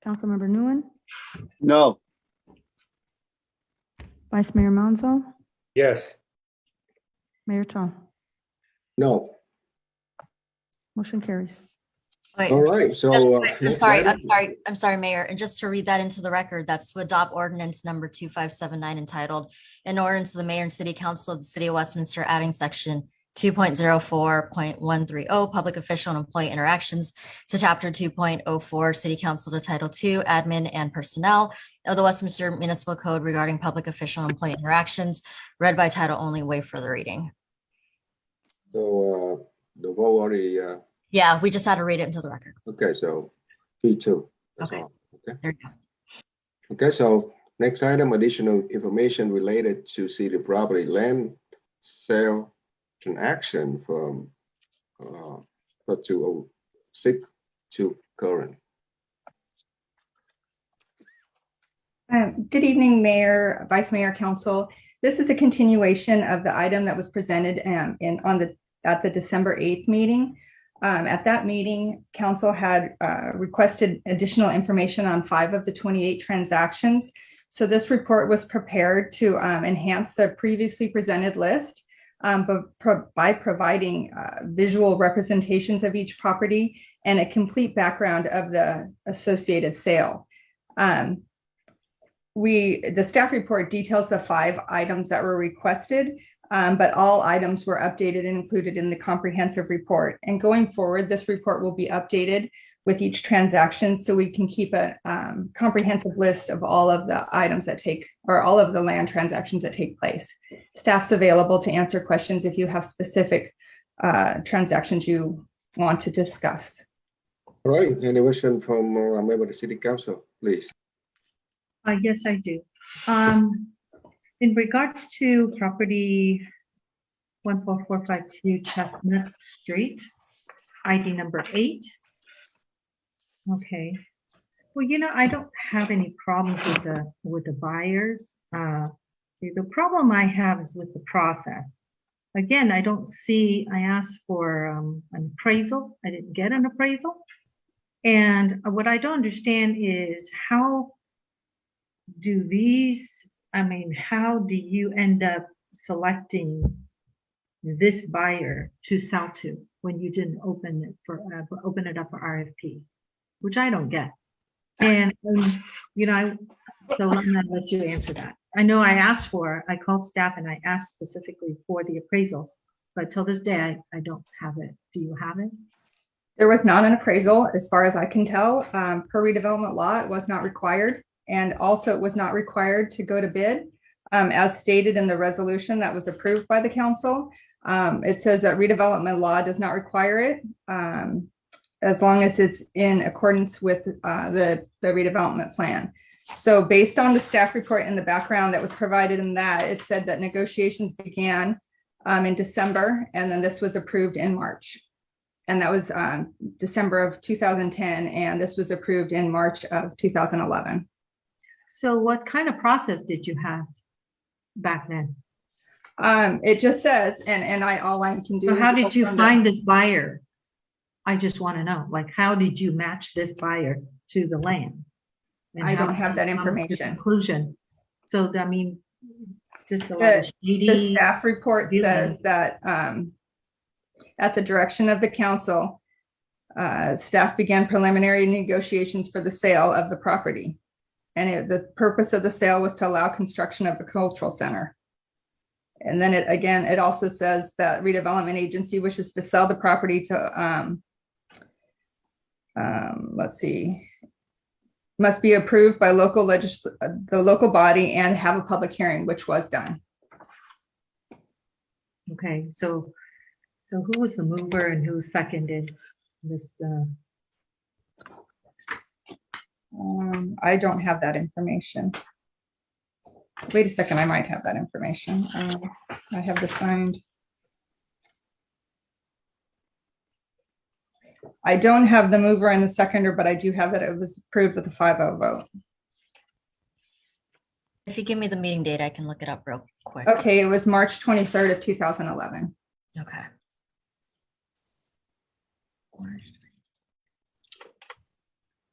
Councilmember Nguyen, No. Vice Mayor Manzo, Yes. Mayor Chong. No. Motion carries. Wait, All right. So I'm next sorry, item. I'm sorry, Mayor. And just to read that into the record, that's to adopt ordinance number 2579 entitled, an ordinance of the Mayor and City Council of the City of Westminster adding section 2.04.130 Public Official and Employee Interactions to Chapter 2.04 City Council to Title II Admin and Personnel of the Westminster Municipal Code regarding public official and employee interactions, read by title only, waive further reading. So the vote already. Yeah, we just had to read it into the record. Okay. So 3-2. That's Okay. all. Okay. There you go. Okay. So next item, additional information related to city property land sale transaction from 206 to current. Good evening, Mayor, Vice Mayor, Council. This is a continuation of the item that was presented at the December 8th meeting. At that meeting, Council had requested additional information on 5 of the 28 transactions. So this report was prepared to enhance the previously presented list by providing visual representations of each property and a complete background of the associated sale. The staff report details the 5 items that were requested, but all items were updated and included in the comprehensive report. And going forward, this report will be updated with each transaction so we can keep a comprehensive list of all of the items that all of the land transactions that take place. Staff's available to answer questions if you have specific transactions you want to discuss. All right. Any question from a member of the City Council, please? Yes, I do. In regards to property 14452 Chestnut Street, ID number 8. Okay. Well, I don't have any problems with the buyers. The problem I have is with the process. Again, I asked for an appraisal. I didn't get an appraisal. And what I don't understand is how do you end up selecting this buyer to sell to when you didn't open it up for RFP, which I don't get. And so I'm gonna let you answer that. I know I called staff and I asked specifically for the appraisal, but till this day I don't have it. Do you have it? There was not an appraisal as far as I can tell. Per redevelopment law, it was not required. And also it was not required to go to bid. As stated in the resolution that was approved by the council, it says that redevelopment law does not require it as long as it's in accordance with the redevelopment plan. So based on the staff report in the background that was provided in that, it said that negotiations began in December, and then this was approved in March. And that was December of 2010, and this was approved in March of 2011. So what kind of process did you have back then? It just says, and all I can do. So how did you find this buyer? I just want to know, like, how did you match this buyer to the land? And I don't have that information. Conclusion. So I mean, just a lot of shady. The staff report says that at the direction of the council, staff began preliminary negotiations for the sale of the property. And the purpose of the sale was to allow construction of the cultural center. And then it also says that redevelopment agency wishes to sell the property to, must be approved by the local body and have a public hearing, which was done. Okay, so who was the mover and who seconded this? I don't have that information. Wait a second, I might have that information. I have the signed. I don't have the mover and the seconder, but I do have that it was approved with a 5-0 vote. If you give me the meeting date, I can look it up real quick. Okay, it was March 23rd of 2011. Okay.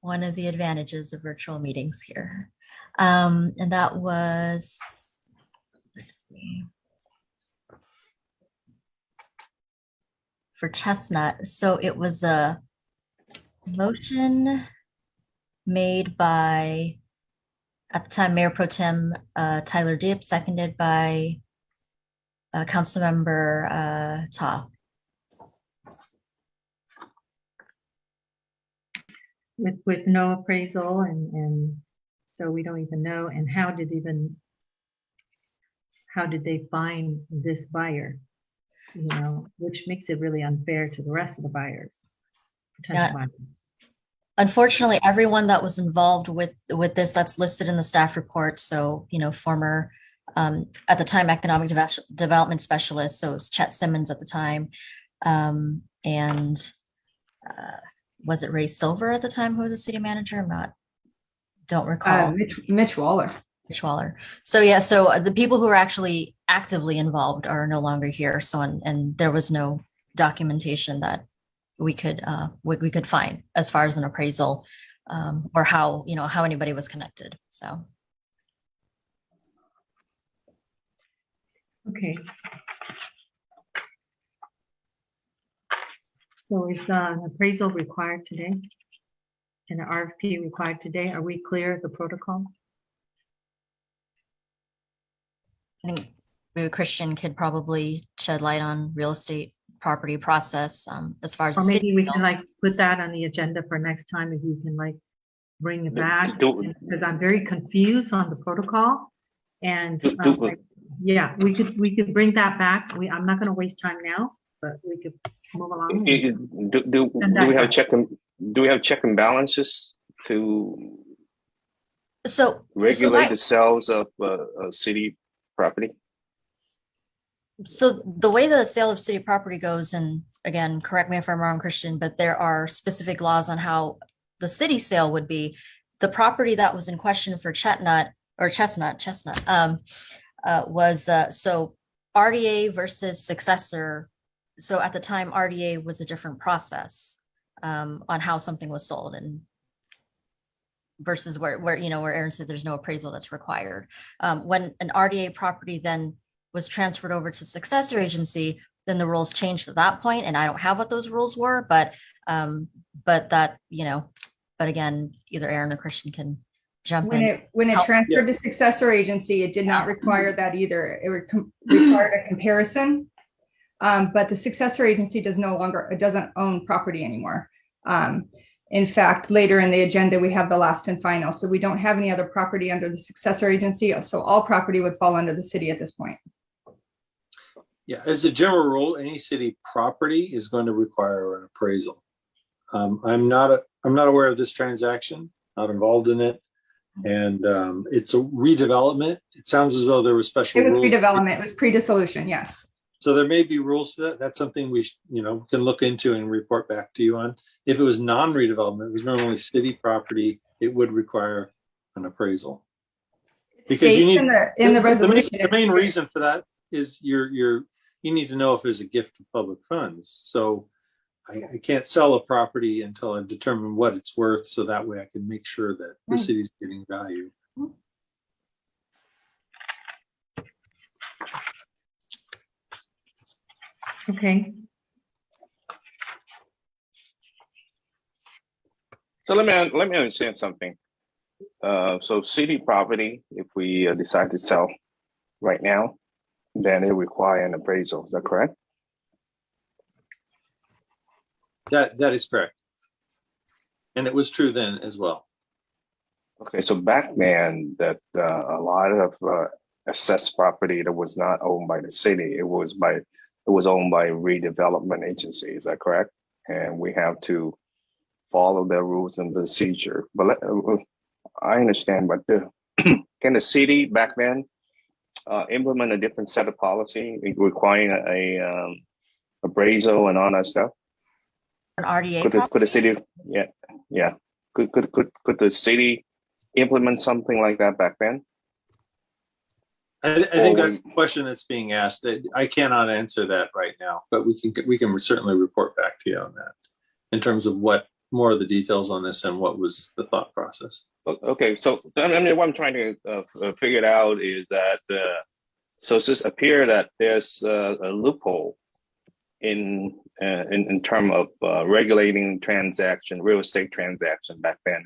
one of the advantages of virtual meetings here. And that was, let's see, for Chestnut. So it was a motion made by, at the time, Mayor Pro Tem Tyler Dibb, seconded by Councilmember Ta. With no appraisal, and so we don't even know. And how did they find this buyer? You know, which makes it really unfair to the rest of the buyers, potential buyers. Unfortunately, everyone that was involved with this, that's listed in the staff report. So, you know, former, at the time, economic development specialist. So it was Chet Simmons at the time. Was it Ray Silver at the time who was a city manager? Don't recall. Mitch Waller. Mitch Waller. So yeah, so the people who are actually actively involved are no longer here. So, and there was no documentation that we could find as far as an appraisal, or how anybody was connected. So. Okay. So is an appraisal required today? And an RFP required today? Are we clear of the protocol? I think maybe Christian could probably shed light on real estate property process, as far as. Or maybe we can like put that on the agenda for next time, if you can like bring it back, because I'm very confused on the protocol. And yeah, we could bring that back. I'm not going to waste time now, but we could move along. Do we have check and balances to regulate the sales of city property? So the way the sale of city property goes, and again, correct me if I'm wrong, Christian, but there are specific laws on how the city sale would be. The property that was in question for Chestnut was so RDA versus successor. So at the time, RDA was a different process on how something was sold, and versus where Aaron said there's no appraisal that's required. When an RDA property then was transferred over to successor agency, then the rules changed at that point, and I don't have what those rules were, but that, but again, either Aaron or Christian can jump in. When it transferred to successor agency, it did not require that either. It required a comparison, but the successor agency doesn't own property anymore. In fact, later in the agenda, we have the last and final. So we don't have any other property under the successor agency. So all property would fall under the city at this point. Yeah, as a general rule, any city property is going to require an appraisal. I'm not aware of this transaction, not involved in it. And it's a redevelopment. It sounds as though there were special rules. It was redevelopment. It was pre-dissolution, yes. So there may be rules to that. That's something we can look into and report back to you on. If it was non-redevelopment, it was normally city property, it would require an appraisal. Because you need in the resolution. The main reason for that is you need to know if there's a gift of public funds. So I can't sell a property until I've determined what it's worth, so that way I can make sure that the city's getting value. Okay. So let me understand something. So city property, if we decide to sell right now, then it require an appraisal. Is that correct? That is correct. And it was true then as well. Okay, so back then, that a lot of assessed property that was not owned by the city, it was owned by redevelopment agency. Is that correct? And we have to follow their rules and procedure. But I understand, but can the city back then implement a different set of policy requiring a appraisal and all that stuff? An RDA could the city, could the city implement something like that back then? I think that's the question that's being asked. I cannot answer that right now, but we can certainly report back to you on that in terms of what more of the details on this and what was the thought process. Okay, so I mean, what I'm trying to figure out is that so it's just appear that there's a loophole in terms of regulating real estate transaction back then,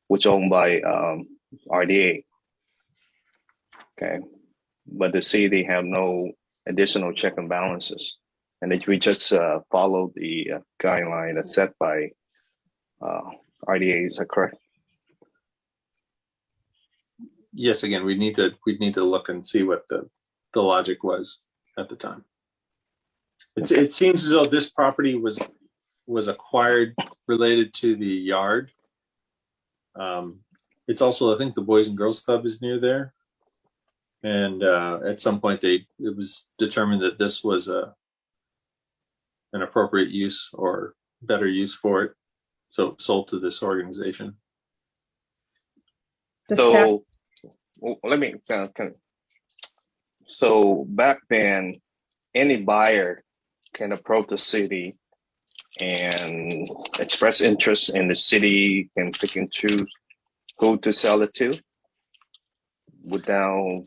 which owned by RDA. Okay, but the city have no additional check and balances, and we just follow the guideline that's set by RDA. Is that correct? Yes, again, we'd need to look and see what the logic was at the time. It seems as though this property was acquired related to the yard. It's also, I think, the Boys and Girls Club is near there, and at some point it was determined that this was an appropriate use or better use for it, so it sold to this organization. So let me so back then, any buyer can approach the city and express interest in the city, can pick and choose who to sell it to without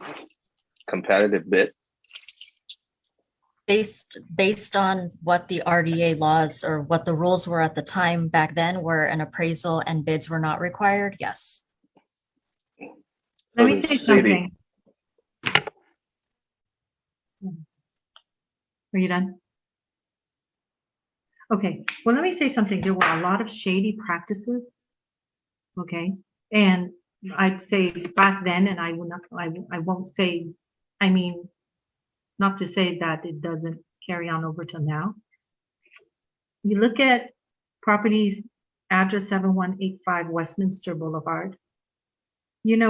competitive bid. Based on what the RDA laws or what the rules were at the time back then, where an appraisal and bids were not required, yes. Let me say something. Are you done? Okay, well, let me say something. There were a lot of shady practices. Okay, and I'd say back then, and I won't say, I mean, not to say that it doesn't carry on over to now. You look at properties, address 7185 Westminster Boulevard.